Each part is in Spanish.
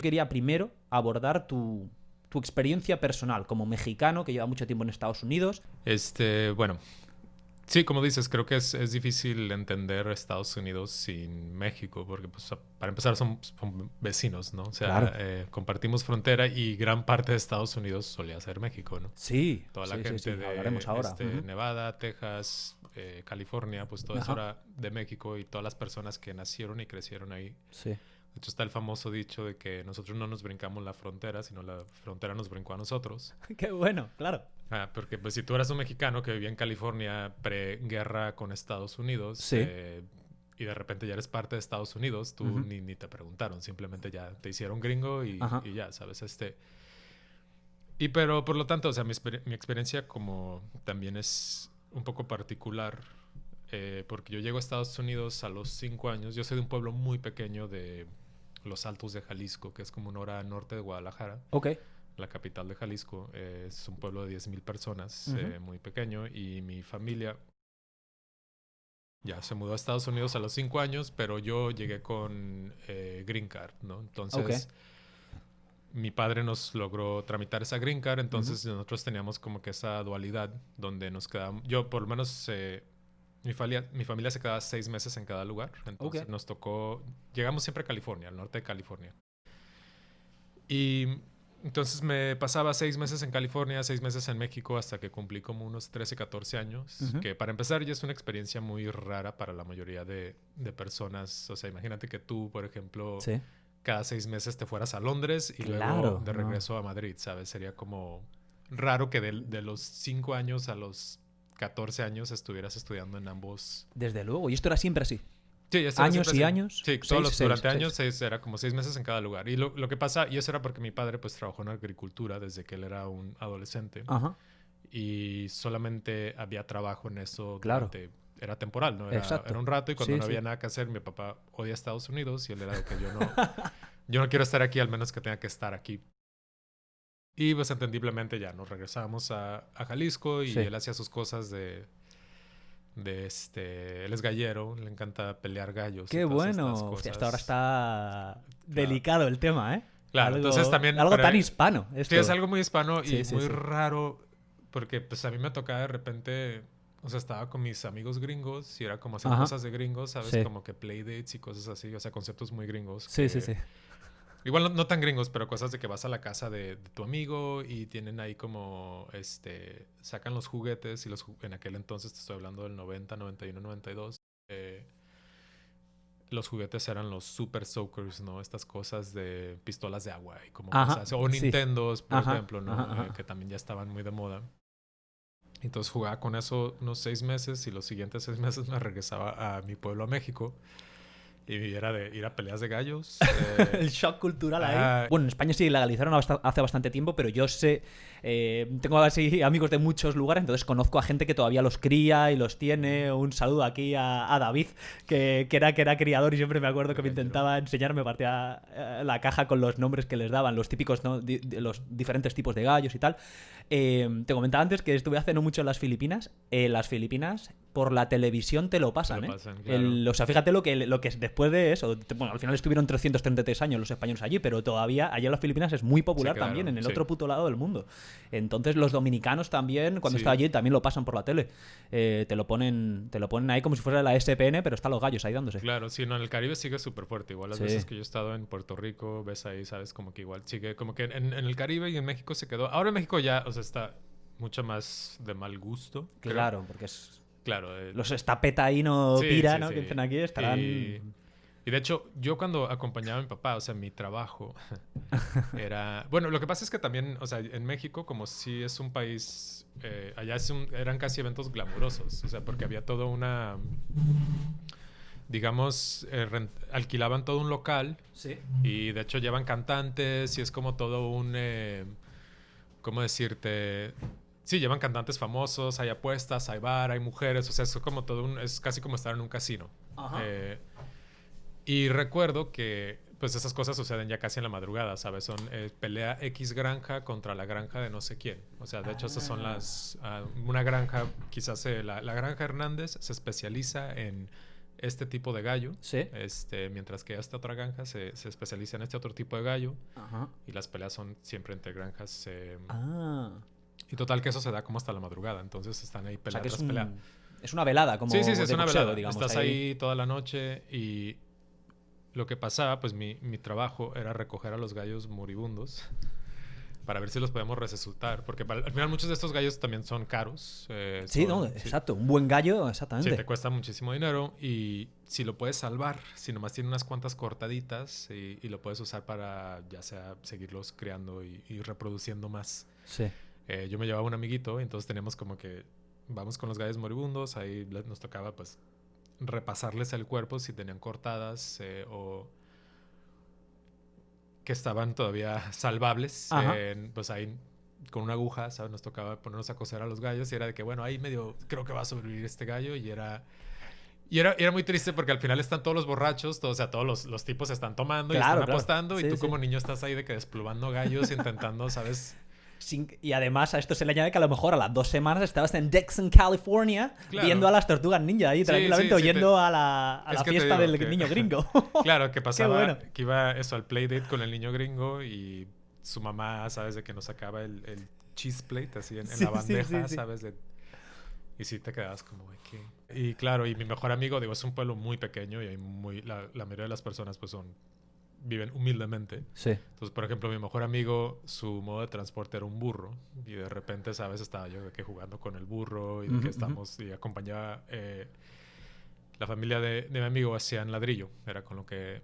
Quería primero abordar tu experiencia personal como mexicano que lleva mucho tiempo en Estados Unidos. Bueno, sí, como dices, creo que es difícil entender Estados Unidos sin México, porque pues, para empezar son vecinos, ¿no? O sea, Claro. compartimos frontera y gran parte de Estados Unidos solía ser México, ¿no? Sí, Toda la sí, sí, gente sí. Hablaremos ahora. de Nevada, Texas, California, pues todo eso Ajá. era de México y todas las personas que nacieron y crecieron ahí. Sí. De hecho, está el famoso dicho de que nosotros no nos brincamos la frontera, sino la frontera nos brincó a nosotros. Qué bueno, claro. Porque pues si tú eras un mexicano que vivía en California pre-guerra con Estados Unidos Sí. y de repente ya eres parte de Estados Unidos, tú ni te preguntaron, simplemente ya te hicieron gringo y ya, ¿sabes? Pero por lo tanto, o sea, mi experiencia como también es un poco particular porque yo llego a Estados Unidos a los 5 años. Yo soy de un pueblo muy pequeño de Los Altos de Jalisco, que es como una hora norte de Guadalajara. Ok. La capital de Jalisco. Es un pueblo de 10,000 personas, muy pequeño. Y mi familia ya se mudó a Estados Unidos a los 5 años, pero yo llegué con Green Card, ¿no? Entonces, mi padre nos logró tramitar esa Green Card. Entonces, nosotros teníamos como que esa dualidad donde nos quedamos. Yo, por lo menos, mi familia se quedaba 6 meses en cada lugar. Entonces, nos tocó. Llegamos siempre a California, al norte de California. Y entonces me pasaba 6 meses en California, 6 meses en México, hasta que cumplí como unos 13, 14 años. Que para empezar ya es una experiencia muy rara para la mayoría de personas. O sea, imagínate que tú, por ejemplo, cada 6 meses te fueras a Londres y luego de regreso a Madrid, ¿sabes? Sería como raro que de los 5 años a los 14 años estuvieras estudiando en ambos. Desde luego. ¿Y esto era siempre así? Sí, años y años. Sí, durante años era como 6 meses en cada lugar. Y lo que pasa, y eso era porque mi padre pues trabajó en agricultura desde que él era un adolescente. Y solamente había trabajo en eso durante... Era temporal, ¿no? Era un rato y cuando no había nada que hacer, mi papá odia Estados Unidos y él era de que yo no quiero estar aquí al menos que tenga que estar aquí. Y pues entendiblemente ya nos regresamos a Jalisco y él hacía sus cosas él es gallero, le encanta pelear gallos. ¡Qué bueno! Hostia, hasta ahora está delicado el tema, ¿eh? Claro, entonces también... Algo tan hispano. Sí, es algo muy hispano y muy raro porque pues a mí me tocaba de repente... O sea, estaba con mis amigos gringos y era como hacer cosas de gringos, ¿sabes? Como que playdates y cosas así, o sea, conceptos muy gringos. Sí. Igual no tan gringos, pero cosas de que vas a la casa de tu amigo y tienen ahí como, sacan los juguetes y en aquel entonces, te estoy hablando del 90, 91, 92, los juguetes eran los Super Soakers, ¿no? Estas cosas de pistolas de agua y como cosas. O Nintendos, por ejemplo, ¿no? Que también ya estaban muy de moda. Entonces jugaba con eso unos 6 meses y los siguientes 6 meses me regresaba a mi pueblo, a México. Y era de ir a peleas de gallos. El shock cultural ahí. Bueno, en España sí legalizaron hace bastante tiempo, pero yo sé... tengo así amigos de muchos lugares, entonces conozco a gente que todavía los cría y los tiene. Un saludo aquí a David, que era criador y siempre me acuerdo que me intentaba enseñar, me partía la caja con los nombres que les daban, los típicos, ¿no? Los diferentes tipos de gallos y tal. Te comentaba antes que estuve hace no mucho en las Filipinas. Las Filipinas, por la televisión te lo pasan, claro. O sea, fíjate lo que después de eso... Bueno, al final estuvieron 333 años los españoles allí, pero todavía allá en las Filipinas es muy popular también, en el otro puto lado del mundo. Entonces los dominicanos también, cuando está allí, también lo pasan por la tele. Te lo ponen ahí como si fuera la SPN, pero están los gallos ahí dándose. Claro, sí, no, en el Caribe sigue súper fuerte. Igual las veces que yo he estado en Puerto Rico, ves ahí, sabes, como que igual sigue, como que en el Caribe y en México se quedó. Ahora en México ya, o sea, está mucho más de mal gusto. Claro, porque es... Claro. Los estapeta ahí no pira, ¿no? Que dicen aquí, estarán... Y de hecho, yo cuando acompañaba a mi papá, o sea, mi trabajo era... Bueno, lo que pasa es que también, o sea, en México, como si es un país... allá eran casi eventos glamurosos, o sea, porque había toda una... Digamos, alquilaban todo un local. Sí. Y de hecho llevan cantantes y es como todo un... ¿cómo decirte? Sí, llevan cantantes famosos, hay apuestas, hay bar, hay mujeres, o sea, es como todo es casi como estar en un casino. Y recuerdo que pues esas cosas suceden ya casi en la madrugada, ¿sabes? Son pelea X granja contra la granja de no sé quién. O sea, de hecho esas son una granja, quizás la granja Hernández se especializa en este tipo de gallo. Sí. Mientras que esta otra granja se especializa en este otro tipo de gallo. Ajá. Y las peleas son siempre entre granjas. Y total que eso se da como hasta la madrugada. Entonces están ahí peleando, o sea, peleas. Es una velada, como sí, es una boxeo, velada. digamos. Estás ahí toda la noche y lo que pasaba, pues mi trabajo era recoger a los gallos moribundos para ver si los podemos resucitar. Porque al final muchos de estos gallos también son caros. Exacto. Un buen gallo, exactamente. Sí, te cuesta muchísimo dinero. Y si lo puedes salvar, si nomás tiene unas cuantas cortaditas y lo puedes usar para ya sea seguirlos criando y reproduciendo más. Sí. Yo me llevaba un amiguito y entonces teníamos como que vamos con los gallos moribundos. Ahí nos tocaba pues repasarles el cuerpo si tenían cortadas o que estaban todavía salvables. Pues ahí con una aguja, ¿sabes? Nos tocaba ponernos a coser a los gallos y era de que, bueno, ahí medio creo que va a sobrevivir este gallo y era muy triste porque al final están todos los borrachos, todos los tipos están tomando y están apostando y tú como niño estás ahí de que desplumando gallos intentando, ¿sabes? Y además a esto se le añade que a lo mejor a las 2 semanas estabas en Dixon, California, viendo a las tortugas ninja ahí tranquilamente, oyendo a la fiesta del niño gringo. Claro, que pasaba que iba eso al playdate con el niño gringo y su mamá, ¿sabes? De que nos sacaba el cheese plate así en la bandeja, ¿sabes? Y sí te quedabas como, güey, ¿qué? Y claro, y mi mejor amigo, digo, es un pueblo muy pequeño y hay la mayoría de las personas pues viven humildemente. Sí. Entonces, por ejemplo, mi mejor amigo, su modo de transporte era un burro. Y de repente, ¿sabes? Estaba yo de que jugando con el burro y de que estamos y acompañaba... la familia de mi amigo hacían ladrillo. Era con lo que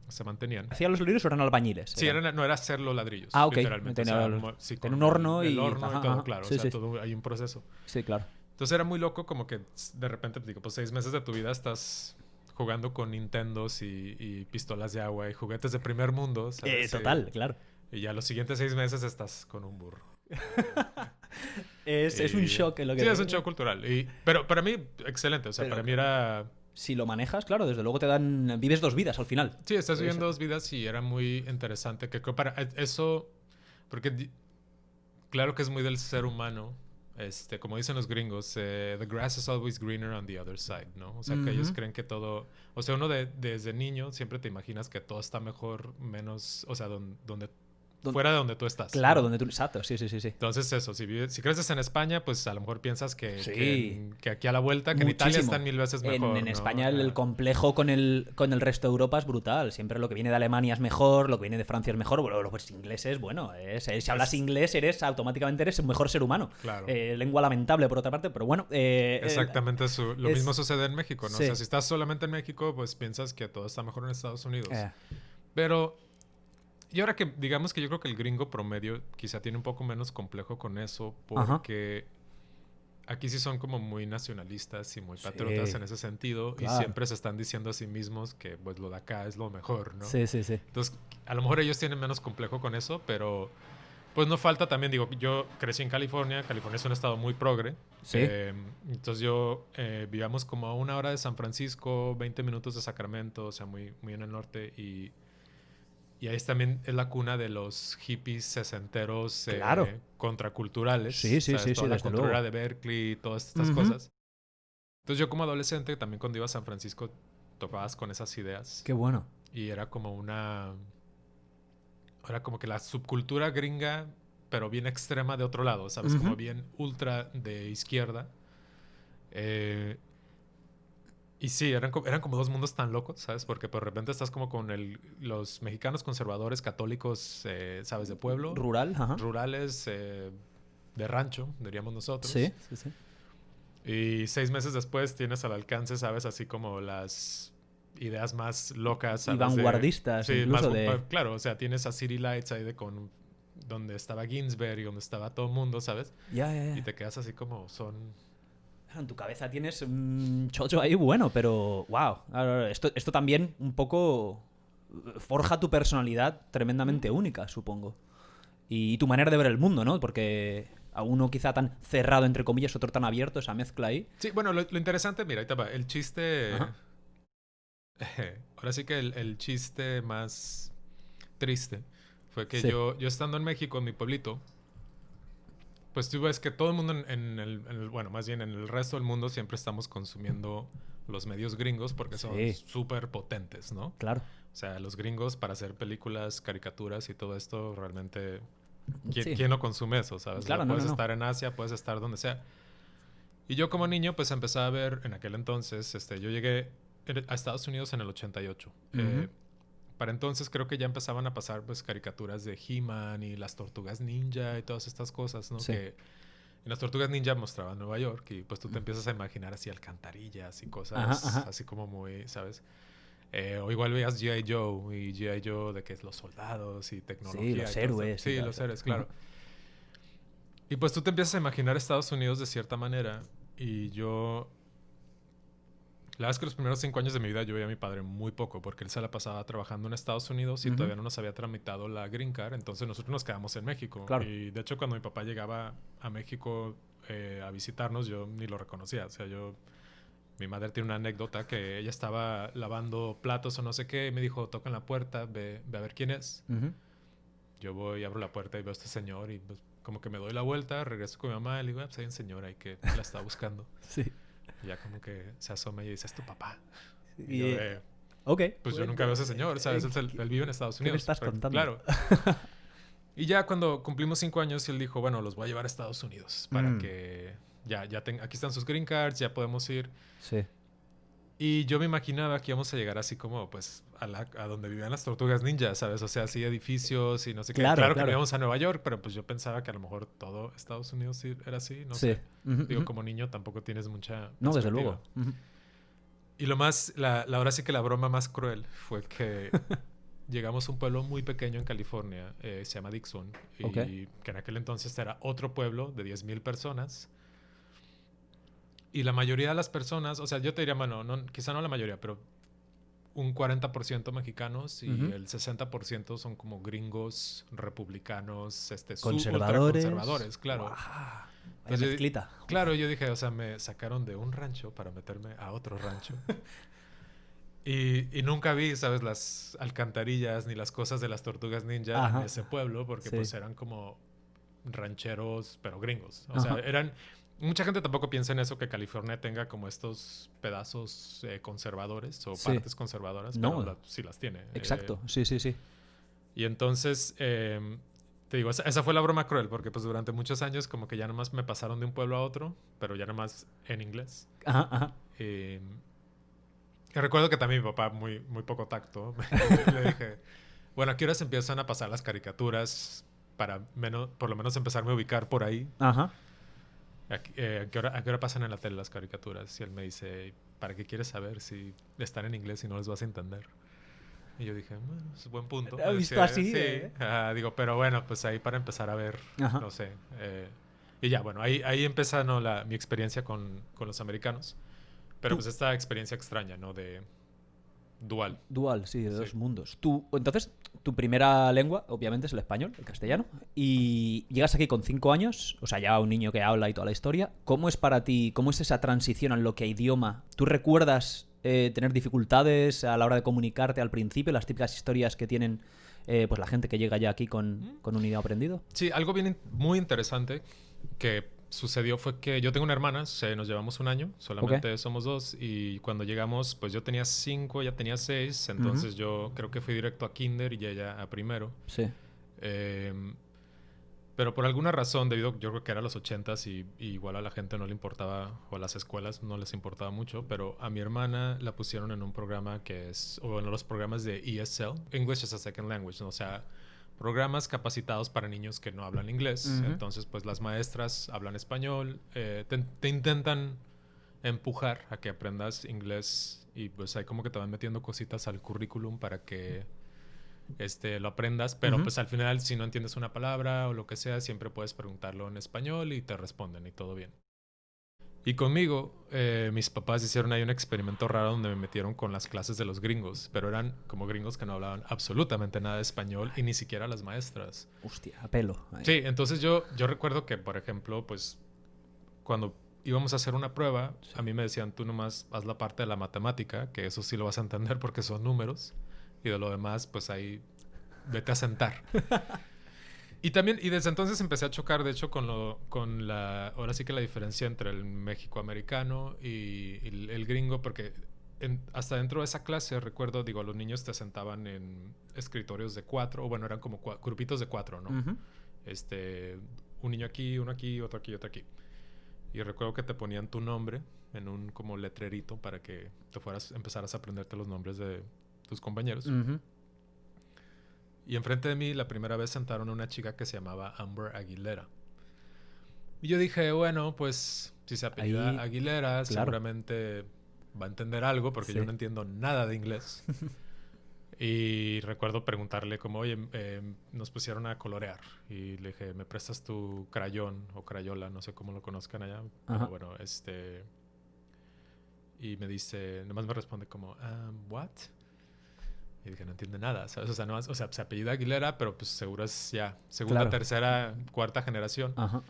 se mantenían. ¿Hacían los ladrillos o eran albañiles? Sí, no era hacer los ladrillos. Ah, ok. Literalmente. Tenía un horno el horno y todo, claro. Sí, todo hay un proceso. Sí, claro. Entonces era muy loco como que de repente, digo, pues 6 meses de tu vida estás jugando con Nintendos y pistolas de agua y juguetes de primer mundo, ¿sabes? Total, claro. Y ya los siguientes 6 meses estás con un burro. Es un shock en lo que... Sí, es un shock cultural. Pero para mí, excelente. O sea, para mí era... Si lo manejas, claro, desde luego vives 2 vidas al final. Sí, estás viviendo 2 vidas y era muy interesante. Que para eso... Porque claro que es muy del ser humano. Como dicen los gringos, the grass is always greener on the other side, ¿no? O sea, que ellos creen que todo... O sea, uno desde niño siempre te imaginas que todo está mejor, menos... O sea, donde fuera de donde tú estás. Claro, ¿no? donde tú... Exacto, sí. Entonces eso, si creces en España, pues a lo mejor piensas que aquí a la vuelta, que en Italia están 1000 veces mejor. En España el complejo con el resto de Europa es brutal. Siempre lo que viene de Alemania es mejor, lo que viene de Francia es mejor. Bueno, los ingleses, bueno, si hablas inglés automáticamente eres un mejor ser humano. Claro. Lengua lamentable por otra parte, pero bueno. Exactamente, lo mismo sucede en México, ¿no? Sí. O sea, si estás solamente en México, pues piensas que todo está mejor en Estados Unidos. Pero... Y ahora que digamos que yo creo que el gringo promedio quizá tiene un poco menos complejo con eso porque aquí sí son como muy nacionalistas y muy patriotas en ese sentido y siempre se están diciendo a sí mismos que pues lo de acá es lo mejor, ¿no? Sí. Entonces, a lo mejor ellos tienen menos complejo con eso, pero pues no falta también, digo, yo crecí en California. California es un estado muy progre. Sí. Entonces yo vivíamos como a 1 hora de San Francisco, 20 minutos de Sacramento, o sea, muy, muy en el norte y ahí también es la cuna de los hippies sesenteros contraculturales. Sí, toda la cultura luego de Berkeley y todas estas cosas. Entonces yo como adolescente, también cuando iba a San Francisco, topabas con esas ideas. Qué bueno. Y era como era como que la subcultura gringa, pero bien extrema de otro lado, ¿sabes? Como bien ultra de izquierda. Y sí, eran como 2 mundos tan locos, ¿sabes? Porque de repente estás como con los mexicanos conservadores católicos, ¿sabes? De pueblo. Rurales, de rancho, diríamos nosotros. Sí. Y 6 meses después tienes al alcance, ¿sabes? Así como las ideas más locas, ¿sabes? Y vanguardistas, incluso Claro, o sea, tienes a City Lights ahí donde estaba Ginsberg y donde estaba todo el mundo, ¿sabes? Ya. Y te quedas así como En tu cabeza tienes un chocho ahí bueno, pero wow. Esto también un poco forja tu personalidad tremendamente única, supongo. Y tu manera de ver el mundo, ¿no? Porque a uno quizá tan cerrado, entre comillas, otro tan abierto, esa mezcla ahí. Sí, bueno, lo interesante, mira, ahí te va. El chiste... ahora sí que el chiste más triste fue que yo estando en México, en mi pueblito, pues tú ves que todo el mundo bueno, más bien en el resto del mundo siempre estamos consumiendo los medios gringos porque son súper potentes, ¿no? Claro. O sea, los gringos para hacer películas, caricaturas y todo esto, realmente... ¿Quién no consume eso, sabes? Claro, puedes estar en Asia, puedes estar donde sea. Y yo como niño, pues empezaba a ver, en aquel entonces, yo llegué a Estados Unidos en el 88. Para entonces creo que ya empezaban a pasar pues caricaturas de He-Man y las Tortugas Ninja y todas estas cosas, ¿no? Que en las Tortugas Ninja mostraban Nueva York y pues tú te empiezas a imaginar así alcantarillas y cosas así como muy, ¿sabes? O igual veías G.I. Joe y G.I. Joe de que es los soldados y tecnología. Sí, los héroes. Sí, los héroes, claro. Y pues tú te empiezas a imaginar Estados Unidos de cierta manera y yo... La verdad es que los primeros 5 años de mi vida yo veía a mi padre muy poco porque él se la pasaba trabajando en Estados Unidos y todavía no nos había tramitado la Green Card, entonces nosotros nos quedamos en México. Claro. Y de hecho cuando mi papá llegaba a México a visitarnos yo ni lo reconocía, o sea, mi madre tiene una anécdota que ella estaba lavando platos o no sé qué y me dijo, toca en la puerta, ve a ver quién es. Yo voy, abro la puerta y veo a este señor y pues, como que me doy la vuelta, regreso con mi mamá y le digo, pues hay un señor ahí que la está buscando. Sí. Y ya como que se asoma y dice, es tu papá. Y yo pues yo nunca veo a ese señor, ¿sabes? Él vive en Estados Unidos. ¿Qué me estás contando? Claro. Y ya cuando cumplimos 5 años, él dijo, bueno, los voy a llevar a Estados Unidos para que aquí están sus green cards, ya podemos ir. Sí. Y yo me imaginaba que íbamos a llegar así como, pues, a donde vivían las Tortugas Ninja, ¿sabes? O sea, así edificios y no sé qué. Claro que no íbamos a Nueva York, pero pues yo pensaba que a lo mejor todo Estados Unidos sí era así, no sé. Digo, como niño tampoco tienes mucha perspectiva. No, desde luego. Y ahora sí que la broma más cruel fue que llegamos a un pueblo muy pequeño en California, se llama Dixon, y que en aquel entonces era otro pueblo de 10,000 personas. Y la mayoría de las personas, o sea, yo te diría, bueno, quizá no la mayoría, pero un 40% mexicanos y el 60% son como gringos, republicanos, ultraconservadores, claro. Entonces, claro, yo dije, o sea, me sacaron de un rancho para meterme a otro rancho. y nunca vi, ¿sabes? Las alcantarillas ni las cosas de las Tortugas Ninja en ese pueblo, porque pues eran como rancheros, pero gringos. O sea, eran... Mucha gente tampoco piensa en eso, que California tenga como estos pedazos conservadores o partes conservadoras, pero sí las tiene. Exacto, sí. Y entonces, te digo, esa fue la broma cruel, porque pues durante muchos años como que ya nomás me pasaron de un pueblo a otro, pero ya nomás en inglés. Y recuerdo que también mi papá, muy, muy poco tacto, le dije, bueno, ¿a qué horas empiezan a pasar las caricaturas para por lo menos empezarme a ubicar por ahí? ¿A qué hora pasan en la tele las caricaturas? Y él me dice, ¿para qué quieres saber si están en inglés y no les vas a entender? Y yo dije, bueno, es un buen punto. ¿Has visto así? Sí. Digo, pero bueno, pues ahí para empezar a ver, no sé. Y ya, bueno, ahí empieza mi experiencia con los americanos. Pero pues esta experiencia extraña, ¿no? De dual. Dual, sí, de dos mundos. Entonces, tu primera lengua, obviamente, es el español, el castellano. Y llegas aquí con 5 años, o sea, ya un niño que habla y toda la historia. ¿Cómo es para ti, cómo es esa transición en lo que a idioma? ¿Tú recuerdas tener dificultades a la hora de comunicarte al principio? Las típicas historias que tienen pues la gente que llega ya aquí con un idioma aprendido. Sí, algo muy interesante que sucedió fue que yo tengo una hermana, nos llevamos 1 año, solamente somos 2, y cuando llegamos, pues yo tenía 5, ella tenía 6, entonces yo creo que fui directo a kinder y ella a primero. Sí. Pero por alguna razón, yo creo que era los 80s y igual a la gente no le importaba, o a las escuelas no les importaba mucho, pero a mi hermana la pusieron en un programa los programas de ESL, English as a Second Language, ¿no? O sea, programas capacitados para niños que no hablan inglés. Entonces, pues las maestras hablan español, te intentan empujar a que aprendas inglés y pues ahí como que te van metiendo cositas al currículum para que lo aprendas, pero pues al final si no entiendes una palabra o lo que sea, siempre puedes preguntarlo en español y te responden y todo bien. Y conmigo, mis papás hicieron ahí un experimento raro donde me metieron con las clases de los gringos, pero eran como gringos que no hablaban absolutamente nada de español y ni siquiera las maestras. Hostia, a pelo. Ahí. Sí, entonces yo recuerdo que, por ejemplo, pues cuando íbamos a hacer una prueba, a mí me decían, tú nomás haz la parte de la matemática, que eso sí lo vas a entender porque son números, y de lo demás, pues ahí vete a sentar. Y también, y desde entonces empecé a chocar, de hecho, ahora sí que la diferencia entre el México-americano y el gringo, porque hasta dentro de esa clase, recuerdo, digo, los niños te sentaban en escritorios de 4, o bueno, eran como grupitos de 4, ¿no? Ujú. Un niño aquí, uno aquí, otro aquí, otro aquí. Y recuerdo que te ponían tu nombre en un como letrerito para que empezaras a aprenderte los nombres de tus compañeros. Ujú. Y enfrente de mí, la primera vez sentaron a una chica que se llamaba Amber Aguilera. Y yo dije, bueno, pues si se apellida Ahí, Aguilera, claro. seguramente va a entender algo, porque Sí. yo no entiendo nada de inglés. Y recuerdo preguntarle como, oye, nos pusieron a colorear. Y le dije, ¿me prestas tu crayón o crayola? No sé cómo lo conozcan allá. Ajá. Pero bueno, Y me dice, nomás me responde como, ¿what? Y dije, no entiende nada, ¿sabes? O sea, no, o sea, se apellida Aguilera, pero pues seguro es ya segunda, Claro. tercera, cuarta generación. Ajá.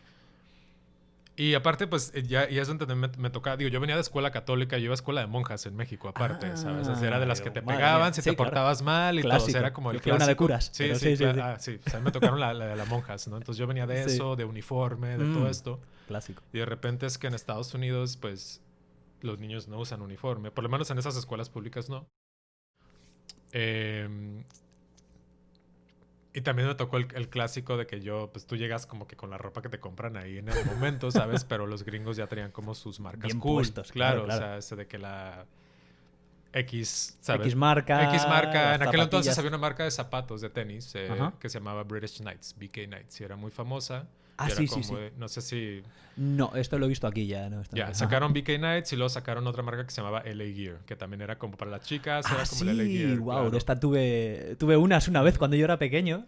Y aparte, pues, ya y es donde me tocaba. Digo, yo venía de escuela católica, yo iba a escuela de monjas en México, aparte, ¿sabes? O sea, era de las que te madre pegaban mía. si Sí, te claro. portabas mal y todo. O Clásico. sea, era como el Yo fui a una de clásico. curas, Sí, pero sí, sí. sí. O sea, me tocaron la de las monjas, ¿no? Entonces yo venía de Sí. eso, de uniforme, de todo esto. Clásico. Y de repente es que en Estados Unidos, pues, los niños no usan uniforme. Por lo menos en esas escuelas públicas no. Y también me tocó el clásico de que pues tú llegas como que con la ropa que te compran ahí en el momento, ¿sabes? Pero los gringos ya tenían como sus marcas Bien cool. puestos, Claro, claro. o sea, ese de que la X, ¿sabes? X marca. X marca. En aquel entonces zapatillas. había una marca de zapatos de tenis Ajá. que se llamaba British Knights, BK Knights, y era muy famosa. Ah, y era sí, como, sí. no sé si... No, esto lo he visto aquí ya. No, Ya, sacaron BK Knights y luego sacaron otra marca que se llamaba LA Gear, que también era como para las chicas, era como sí, el LA Gear. wow, Claro. de esta tuve unas una vez cuando yo era pequeño.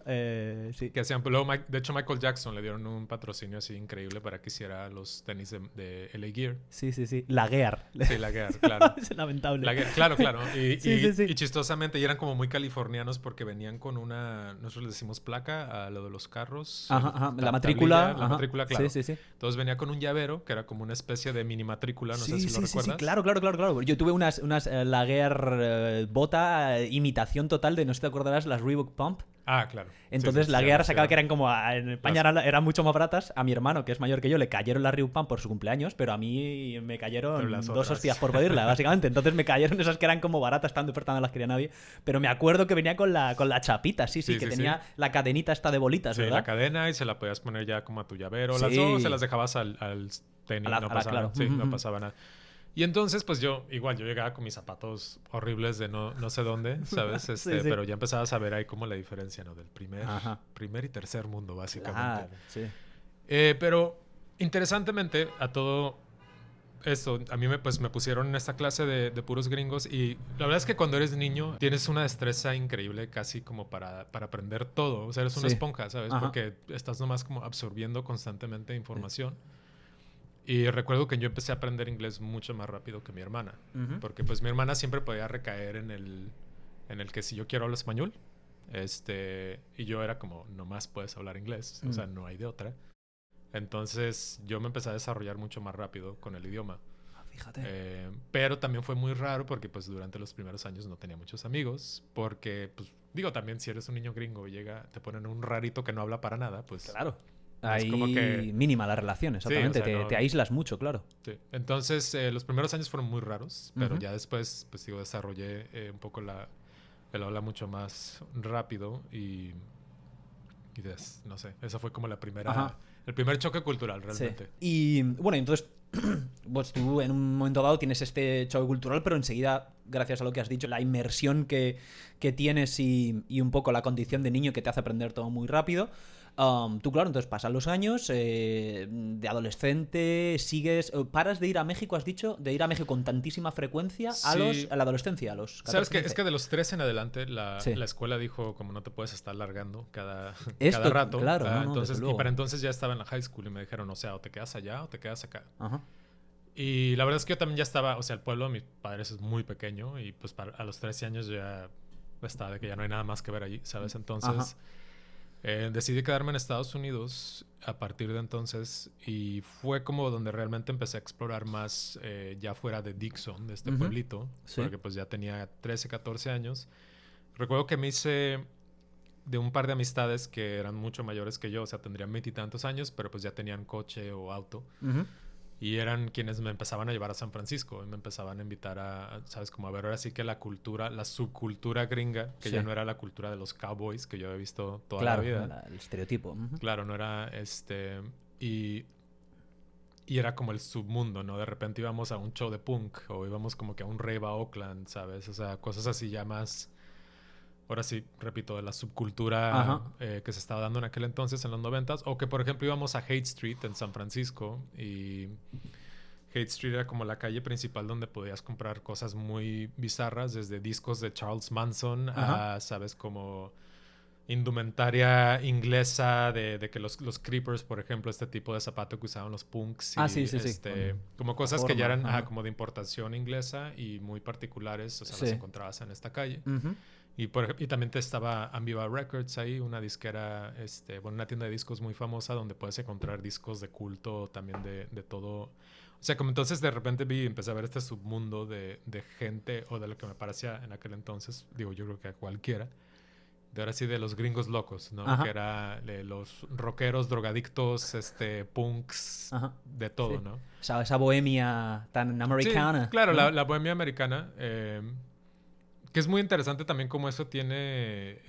Sí. Que hacían, luego de hecho Michael Jackson le dieron un patrocinio así increíble para que hiciera los tenis de LA Gear. Sí. La Gear. Sí, la Gear, claro. Es lamentable. La Gear, claro. Sí. Y chistosamente, y eran como muy californianos porque venían con nosotros le decimos placa a lo de los carros. Ajá. La matrícula. La matrícula, claro. Sí. Entonces venía con un llavero que era como una especie de mini matrícula, no sé si lo recuerdas. Sí, claro. Yo tuve unas Laguerre bota, imitación total de, no sé si te acordarás, las Reebok Pump. Ah, claro. Entonces sí, la Laguerre sí, sacaba sí, que eran como, en España eran mucho más baratas. A mi hermano, que es mayor que yo, le cayeron las Reebok Pump por su cumpleaños, pero a mí me cayeron dos hostias por pedirla, básicamente. Entonces me cayeron esas que eran como baratas, están de oferta, no las quería nadie. Pero me acuerdo que venía con la chapita, sí, que tenía la cadenita esta de bolitas, ¿verdad? Sí, la cadena, y se la podías poner ya como a tu llavero. Sí. Las dos se las dejabas al tenis, no pasaba claro. nada. Sí, no pasaba nada. Y entonces, pues yo llegaba con mis zapatos horribles de no sé dónde, ¿sabes? Sí. Pero ya empezabas a ver ahí como la diferencia, ¿no? Del primer y tercer mundo, básicamente. Claro, sí. Pero, interesantemente, a todo esto, a mí me pusieron en esta clase de puros gringos, y la verdad es que cuando eres niño tienes una destreza increíble casi como para aprender todo. O sea, eres una esponja, ¿sabes? Porque estás nomás como absorbiendo constantemente información. Y recuerdo que yo empecé a aprender inglés mucho más rápido que mi hermana. Porque pues mi hermana siempre podía recaer en el que si yo quiero hablar español, y yo era como, nomás puedes hablar inglés. O sea, no hay de otra. Entonces yo me empecé a desarrollar mucho más rápido con el idioma. Fíjate. Pero también fue muy raro porque pues durante los primeros años no tenía muchos amigos. Porque, pues, digo, también si eres un niño gringo y te ponen un rarito que no habla para nada, pues... Claro. Es Ahí como que... mínima la relación, exactamente. Sí, o sea, te aíslas mucho, claro. Sí. Entonces, los primeros años fueron muy raros, pero ya después, pues digo, desarrollé un poco el habla mucho más rápido y no sé, esa fue como el primer choque cultural realmente. Sí. Y bueno, entonces, pues tú en un momento dado tienes este choque cultural, pero enseguida, gracias a lo que has dicho, la inmersión que tienes y un poco la condición de niño que te hace aprender todo muy rápido. Tú, claro, entonces pasan los años, de adolescente, paras de ir a México, has dicho, de ir a México con tantísima frecuencia a la adolescencia, a los 14, ¿Sabes qué? 15. Es que de los 3 en adelante la escuela dijo como no te puedes estar largando cada rato. Claro, entonces, y para entonces ya estaba en la high school y me dijeron, o sea, o te quedas allá o te quedas acá. Ajá. Y la verdad es que yo también ya estaba, o sea, el pueblo de mis padres es muy pequeño y pues a los 13 años ya estaba de que ya no hay nada más que ver allí, ¿sabes? Entonces... decidí quedarme en Estados Unidos a partir de entonces y fue como donde realmente empecé a explorar más ya fuera de Dixon, de este pueblito, porque pues ya tenía 13, 14 años. Recuerdo que me hice de un par de amistades que eran mucho mayores que yo, o sea, tendrían 20 y tantos años, pero pues ya tenían coche o auto. Y eran quienes me empezaban a llevar a San Francisco y me empezaban a invitar a, ¿sabes? Como a ver ahora sí que la cultura, la subcultura gringa, que ya no era la cultura de los cowboys que yo había visto toda la vida. Claro, el estereotipo. Claro, no era y era como el submundo, ¿no? De repente íbamos a un show de punk o íbamos como que a un rave a Oakland, ¿sabes? O sea, cosas así ya más... Ahora sí, repito, de la subcultura que se estaba dando en aquel entonces, en los 90s. O que, por ejemplo, íbamos a Haight Street en San Francisco. Y Haight Street era como la calle principal donde podías comprar cosas muy bizarras. Desde discos de Charles Manson a, ¿sabes? Como indumentaria inglesa de que los Creepers, por ejemplo, este tipo de zapato que usaban los punks. Y, sí. Como cosas que ya eran como de importación inglesa y muy particulares. O sea, las encontrabas en esta calle. Y también estaba Ambiva Records ahí, una disquera, una tienda de discos muy famosa donde puedes encontrar discos de culto también de todo. O sea, como entonces de repente empecé a ver este submundo de gente, o de lo que me parecía en aquel entonces, digo, yo creo que a cualquiera, de ahora sí de los gringos locos, ¿no? Que era de los rockeros, drogadictos, punks, de todo, ¿no? Esa bohemia tan americana. Sí, claro, ¿no? la bohemia americana. Que es muy interesante también cómo eso tiene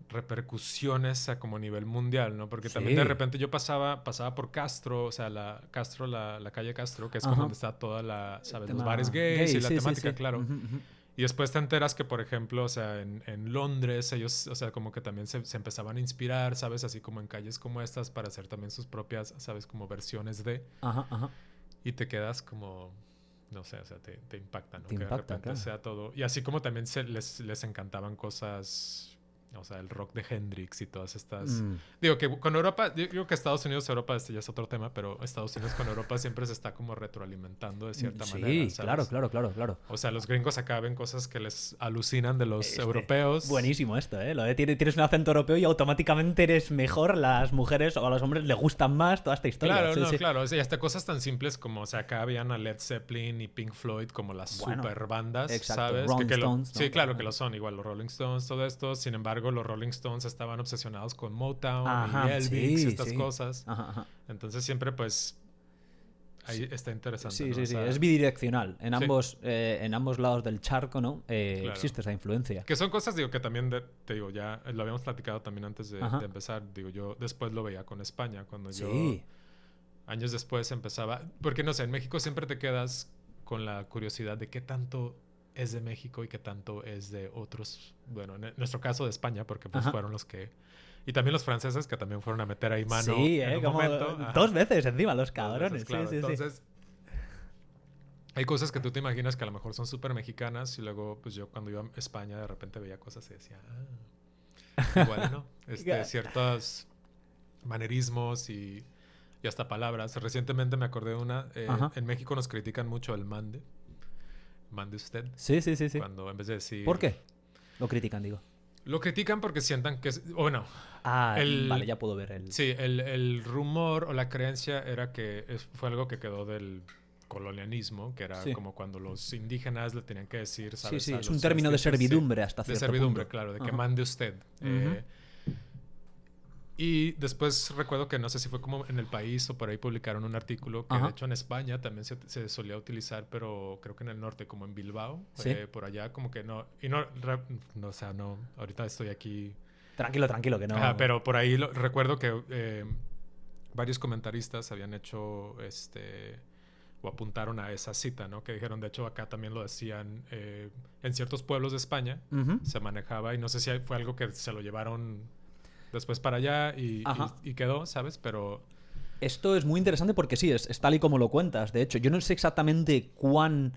repercusiones a como nivel mundial, ¿no? Porque también de repente yo pasaba por Castro, o sea, la calle Castro, que es como donde está toda la, ¿sabes? Los bares gays y la temática, claro. Y después te enteras que, por ejemplo, o sea, en Londres ellos, o sea, como que también se empezaban a inspirar, ¿sabes? Así como en calles como estas para hacer también sus propias, ¿sabes? Como versiones de... Y te quedas como... No sé, o sea, te impacta, ¿no? Que de repente sea todo... Y así como también les encantaban cosas... O sea, el rock de Hendrix y todas estas... Digo que con Europa... Yo creo que Estados Unidos, Europa, ya es otro tema, pero Estados Unidos con Europa siempre se está como retroalimentando de cierta manera, ¿sabes? Claro. O sea, los gringos acá ven cosas que les alucinan de los europeos. Buenísimo esto, ¿eh? Lo de tienes un acento europeo y automáticamente eres mejor, las mujeres o a los hombres les gustan más toda esta historia. Claro. O sea, hasta cosas tan simples como, o sea, acá habían a Led Zeppelin y Pink Floyd como las super bandas, ¿sabes? Rolling Stones, ¿no? Sí, claro que lo son. Igual los Rolling Stones, todo esto. Sin embargo, los Rolling Stones estaban obsesionados con Motown y Elvis y estas cosas. Entonces siempre pues ahí está interesante. Sí, ¿no? sí. O sea, es bidireccional. En ambos lados del charco, ¿no? Claro. Existe esa influencia. Que son cosas, digo, que también te digo, ya lo habíamos platicado también antes de empezar. Digo, yo después lo veía con España, cuando yo años después empezaba, porque no sé, en México siempre te quedas con la curiosidad de qué tanto es de México y qué tanto es de otros, bueno, en nuestro caso de España, porque pues fueron los que... Y también los franceses que también fueron a meter ahí mano en un momento. 2 veces encima, los cabrones. Veces, claro. Entonces, hay cosas que tú te imaginas que a lo mejor son súper mexicanas y luego, pues yo cuando iba a España de repente veía cosas y decía, igual, ¿no? Ciertos manerismos y hasta palabras. Recientemente me acordé de una, en México nos critican mucho el mande. Mande usted. Sí. Cuando en vez de decir... ¿Por qué? Lo critican, digo. Lo critican porque sientan que... Bueno... vale, ya puedo ver el... Sí, el rumor o la creencia era que fue algo que quedó del colonialismo, que era como cuando los indígenas le tenían que decir, ¿sabes? Sí, es un término de servidumbre hasta cierto punto. De servidumbre, claro, de que mande usted. Y después recuerdo que no sé si fue como en El País o por ahí publicaron un artículo que de hecho en España también se solía utilizar, pero creo que en el norte, como en Bilbao, por allá como que no... Y no, o sea, no, ahorita estoy aquí... Tranquilo, que no... pero por ahí recuerdo que varios comentaristas habían hecho o apuntaron a esa cita, ¿no? Que dijeron, de hecho acá también lo decían, en ciertos pueblos de España se manejaba, y no sé si fue algo que se lo llevaron... después para allá y quedó, ¿sabes? Pero... Esto es muy interesante porque sí, es tal y como lo cuentas. De hecho, yo no sé exactamente cuán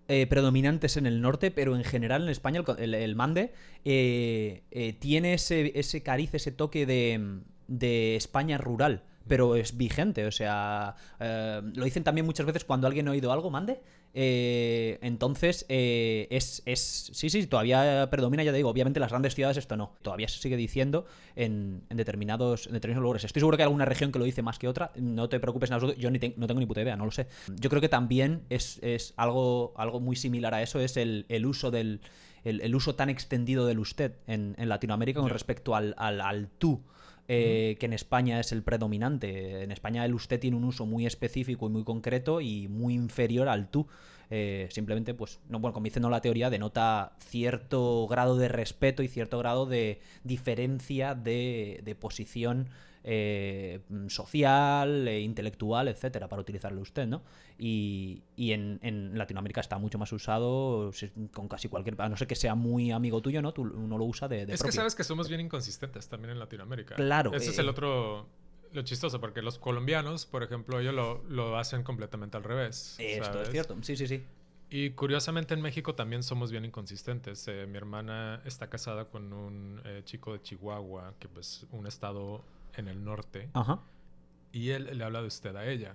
predominante es en el norte, pero en general en España el mande tiene ese cariz, ese toque de España rural. pero es vigente, o sea, lo dicen también muchas veces cuando alguien ha oído algo, mande. Entonces, sí, todavía predomina, ya te digo, obviamente en las grandes ciudades esto no, todavía se sigue diciendo en determinados lugares. Estoy seguro que hay alguna región que lo dice más que otra, no te preocupes en absoluto, yo no tengo ni puta idea, no lo sé. Yo creo que también es algo muy similar a eso, es el uso el uso tan extendido del usted en Latinoamérica con respecto al tú. Que en España es el predominante. En España el usted tiene un uso muy específico y muy concreto y muy inferior al tú. Simplemente, pues, no, bueno, como diciendo la teoría, denota cierto grado de respeto y cierto grado de diferencia de posición social, intelectual, etcétera, para utilizarlo usted, ¿no? Y en Latinoamérica está mucho más usado con casi cualquier... A no ser que sea muy amigo tuyo, ¿no? Uno lo usa de Es propio. Que sabes que somos bien inconsistentes también en Latinoamérica. Claro. Ese es el otro... Lo chistoso, porque los colombianos, por ejemplo, ellos lo hacen completamente al revés. Esto ¿sabes? es cierto, sí. Y curiosamente en México también somos bien inconsistentes. Mi hermana está casada con un chico de Chihuahua, que pues un estado en el norte. Ajá. Y él le habla de usted a ella.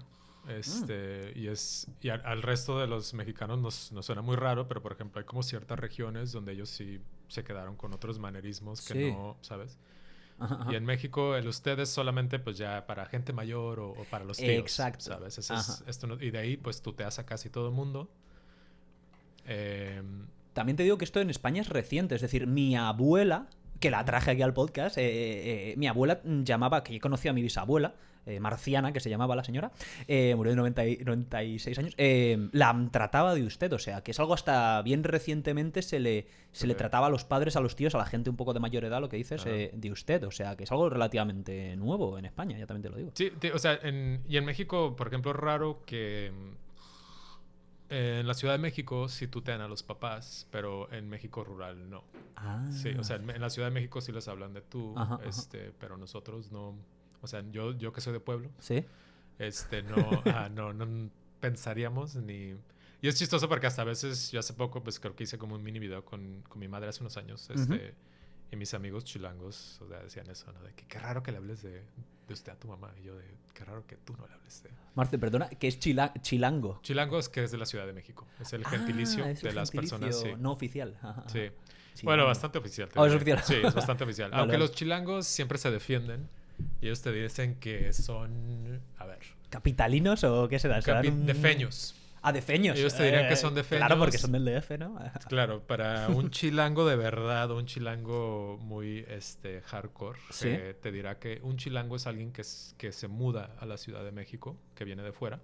Y al resto de los mexicanos nos suena muy raro, pero por ejemplo hay como ciertas regiones donde ellos sí se quedaron con otros manerismos que no, ¿sabes? Ajá. Y en México el usted es solamente pues ya para gente mayor o para los tíos. Exacto. ¿Sabes? Y de ahí pues tuteas a casi todo el mundo. También te digo que esto en España es reciente, es decir, mi abuela, que la traje aquí al podcast, mi abuela llamaba, que yo conocía a mi bisabuela, Marciana, que se llamaba la señora, murió de 96 años, la trataba de usted, o sea, que es algo hasta bien recientemente se le trataba a los padres, a los tíos, a la gente un poco de mayor edad, lo que dices, de usted, o sea, que es algo relativamente nuevo en España, ya también te lo digo. Sí, o sea, y en México, por ejemplo, es raro que... En la Ciudad de México sí tutean a los papás, pero en México rural no. Sí, o sea, en la Ciudad de México sí les hablan de tú, pero nosotros no. O sea, yo que soy de pueblo, ¿sí? No pensaríamos ni... Y es chistoso porque hasta a veces, yo hace poco, pues creo que hice como un mini video con mi madre hace unos años, y mis amigos chilangos, o sea, decían eso, ¿no? De que qué raro que le hables de usted a tu mamá. Y yo de, qué raro que tú no le hables de... Marce, perdona, ¿qué es chilango? Chilango es que es de la Ciudad de México. Es el gentilicio de las personas. Sí. No oficial. Sí. Bueno, bastante oficial. ¿Es oficial? Sí, es bastante oficial. Aunque los chilangos siempre se defienden y ellos te dicen que son... A ver. ¿Capitalinos o qué será? Defeños. Ah, defeños. Ellos te dirían que son defeños. Claro, porque son del DF, ¿no? Claro, para un chilango de verdad, un chilango muy hardcore, ¿sí? Te dirá que un chilango es alguien que se muda a la Ciudad de México, que viene de fuera.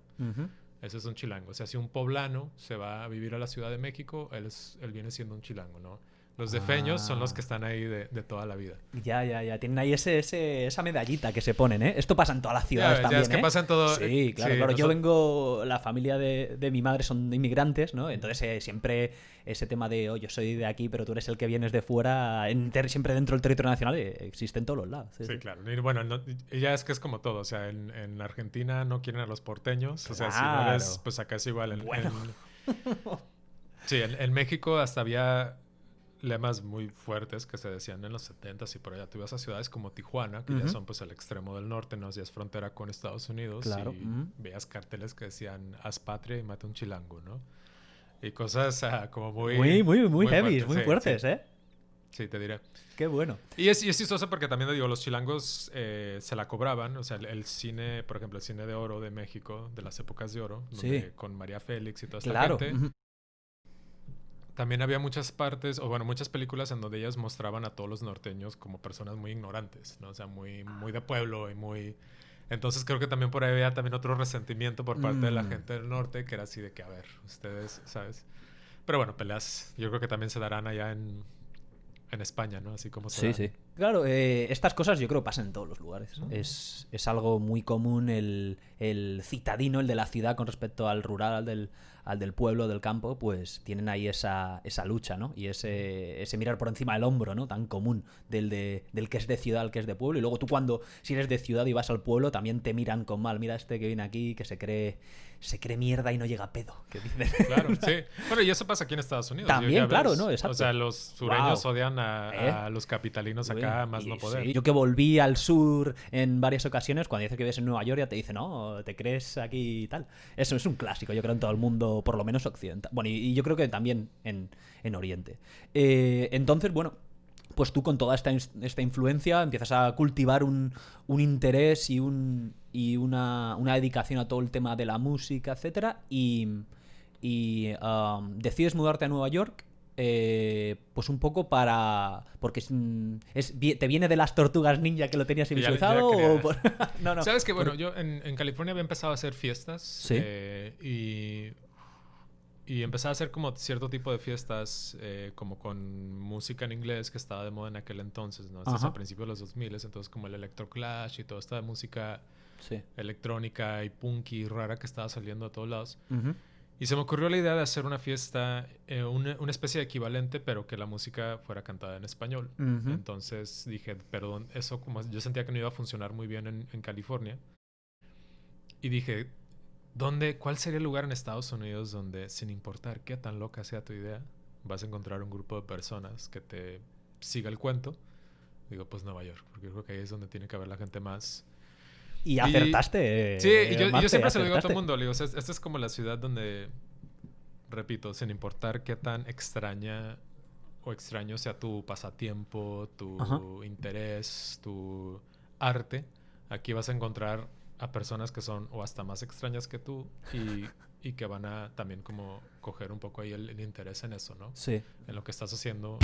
Ese es un chilango. O sea, si un poblano se va a vivir a la Ciudad de México, él viene siendo un chilango, ¿no? Los defeños son los que están ahí de toda la vida. Ya. Tienen ahí esa medallita que se ponen, ¿eh? Esto pasa en todas las ciudades también, es que pasa en todo... Sí, claro. Yo vengo... La familia de mi madre son inmigrantes, ¿no? Entonces siempre ese tema de, yo soy de aquí, pero tú eres el que vienes de fuera, siempre dentro del territorio nacional, existe en todos los lados. Sí, claro. Y bueno, ya es que es como todo. O sea, en Argentina no quieren a los porteños. Claro. O sea, si no eres... Pues acá es igual. Sí, en México hasta había... lemas muy fuertes que se decían en los 70s y por allá. Tú ibas a ciudades como Tijuana, que ya son pues el extremo del norte, ¿no? Si es frontera con Estados Unidos. Claro. Y veías carteles que decían, haz patria y mata un chilango, ¿no? Y cosas como muy heavy, fuertes, muy fuertes, sí. ¿eh? Sí, te diré. Qué bueno. Y es chistoso porque también te digo, los chilangos se la cobraban. O sea, el cine, por ejemplo, el cine de oro de México, de las épocas de oro, donde, con María Félix y toda esta gente... También había muchas partes, muchas películas en donde ellas mostraban a todos los norteños como personas muy ignorantes, ¿no? O sea, muy de pueblo y muy... Entonces creo que también por ahí había también otro resentimiento por parte de la gente del norte, que era así de que, a ver, ustedes, ¿sabes? Pero bueno, peleas yo creo que también se darán allá en España, ¿no? Así como se dan. Sí. Claro, estas cosas yo creo pasan en todos los lugares. Es algo muy común el citadino, el de la ciudad con respecto al rural, al del pueblo, del campo, pues tienen ahí esa lucha, ¿no? Y ese mirar por encima del hombro, ¿no? Tan común del que es de ciudad al que es de pueblo. Y luego tú si eres de ciudad y vas al pueblo, también te miran con mal. Mira este que viene aquí, que se cree mierda y no llega a pedo, que dicen. Claro, sí. Bueno, y eso pasa aquí en Estados Unidos. También, claro, ¿no? Exacto. O sea, los sureños odian a los capitalinos acá, más no poder. Sí. Yo que volví al sur en varias ocasiones, cuando dices que vives en Nueva York, ya te dicen, no, te crees aquí y tal. Eso es un clásico, yo creo, en todo el mundo, por lo menos occidental. Bueno, y yo creo que también en Oriente. Entonces, bueno, pues tú con toda esta influencia empiezas a cultivar un interés y una dedicación a todo el tema de la música, etcétera, y decides mudarte a Nueva York, pues un poco porque te viene de las Tortugas Ninja que lo tenías visualizado o no. Sabes que bueno, yo en California había empezado a hacer fiestas. ¿Sí? Y empecé a hacer como cierto tipo de fiestas como con música en inglés que estaba de moda en aquel entonces, ¿no? Esto a principios de los 2000, entonces como el electroclash y toda esta música electrónica y punky rara que estaba saliendo a todos lados. Y se me ocurrió la idea de hacer una fiesta, una especie de equivalente, pero que la música fuera cantada en español. Entonces dije, perdón, eso como yo sentía que no iba a funcionar muy bien en California. Y dije, ¿cuál sería el lugar en Estados Unidos donde, sin importar qué tan loca sea tu idea, vas a encontrar un grupo de personas que te siga el cuento? Digo, pues Nueva York, porque creo que ahí es donde tiene que haber la gente más... Y acertaste. Sí, y yo siempre se lo digo a todo el mundo. Le digo, esta es como la ciudad donde, repito, sin importar qué tan extraña o extraño sea tu pasatiempo, tu interés, tu arte, aquí vas a encontrar a personas que son o hasta más extrañas que tú y que van a también como coger un poco ahí el interés en eso, ¿no? Sí. En lo que estás haciendo.